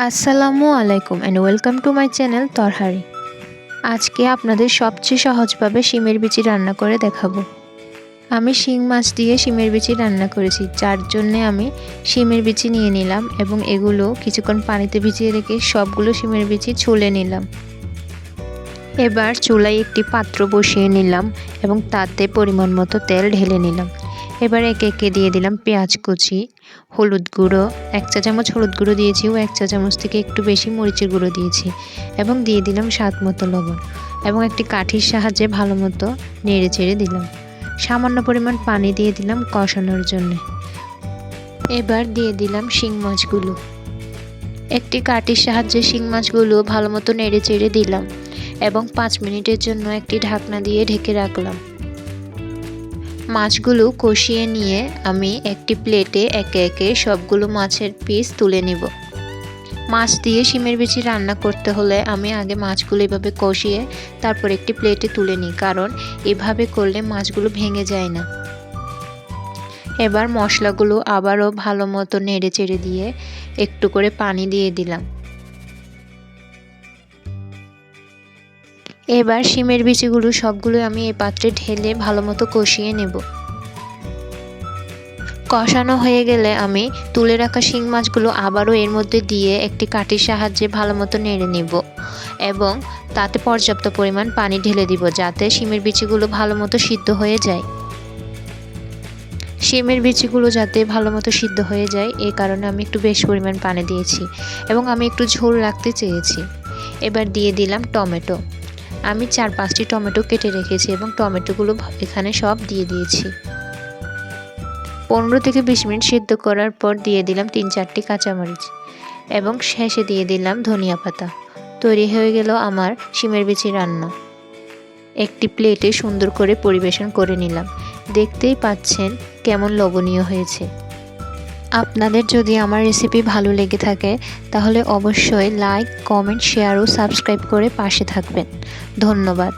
আসসালামু আলাইকুম and welcome to my channel তরহারি। আজকে আপনাদের সবচেয়ে সহজভাবে শিমের বিচি রান্না করে দেখাবো। আমি শিং মাছ দিয়ে শিমের বিচি রান্না করেছি, যার জন্যে আমি শিমের বিচি নিয়ে নিলাম এবং এগুলো কিছুক্ষণ পানিতে ভিজিয়ে রেখে সবগুলো শিমের বিচি ছুলে নিলাম। এবার চুলায় একটি পাত্র বসিয়ে নিলাম এবং তাতে পরিমাণ মতো তেল ঢেলে নিলাম। এবার একে একে দিয়ে দিলাম পেঁয়াজ কুচি, হলুদ গুঁড়ো, 1 চা চামচ হলুদ গুঁড়ো দিয়েছি ও 1 চা চামচ থেকে একটু বেশি মরিচের গুঁড়ো দিয়েছি এবং দিয়ে দিলাম স্বাদ মতো লবণ এবং একটি কাঠির সাহায্যে ভালো মতো নেড়ে চেড়ে দিলাম। সামান্য পরিমাণ পানি দিয়ে দিলাম কষানোর জন্য। এবার দিয়ে দিলাম শিং মাছগুলো। একটি কাঠির সাহায্যে শিং মাছগুলো ভালো মতো নেড়ে চেড়ে দিলাম এবং 5 মিনিটের জন্য একটি ঢাকনা দিয়ে ঢেকে রাখলাম। মাছগুলো কষিয়ে নিয়ে আমি একটি প্লেটে একে একে সবগুলো মাছের পিস তুলে নিব। মাছ দিয়ে শিমের বিচি রান্না করতে হলে আমি আগে মাছগুলো এভাবে কষিয়ে তারপর একটি প্লেটে তুলে নিই, কারণ এভাবে করলে মাছগুলো ভেঙে যায় না। এবার মশলাগুলো আবারও ভালো মতো নেড়ে চেড়ে দিয়ে একটু করে পানি দিয়ে দিলাম। এবার শিমের বিচিগুলো সবগুলো আমি এই পাত্রে ঢেলে ভালো মতো কষিয়ে নেব। কষানো হয়ে গেলে আমি তুলে রাখা শিং মাছগুলো আবারও এর মধ্যে দিয়ে একটি কাঠির সাহায্যে ভালো মতো নেড়ে নেব এবং তাতে পর্যাপ্ত পরিমাণ পানি ঢেলে দিব, যাতে শিমের বিচিগুলো ভালো মতো সিদ্ধ হয়ে যায়। শিমের বিচিগুলো যাতে ভালো মতো সিদ্ধ হয়ে যায় এই কারণে আমি একটু বেশ পরিমাণ পানি দিয়েছি এবং আমি একটু ঝোল রাখতে চেয়েছি। এবার দিয়ে দিলাম টমেটো। আমি 4-5টি টমেটো কেটে রেখেছি এবং টমেটোগুলো এখানে সব দিয়ে দিয়েছি। 15 থেকে 20 মিনিট সিদ্ধ করার পর দিয়ে দিলাম 3-4টি কাঁচামরিচ এবং শেষে দিয়ে দিলাম ধনিয়া পাতা। তৈরি হয়ে গেল আমার শিমের বিচি রান্না। একটি প্লেটে সুন্দর করে পরিবেশন করে নিলাম। দেখতেই পাচ্ছেন কেমন লোভনীয় হয়েছে। আপনাদের যদি আমার রেসিপি ভালো লেগে থাকে তাহলে অবশ্যই লাইক, কমেন্ট, শেয়ার ও সাবস্ক্রাইব করে পাশে থাকবেন। ধন্যবাদ।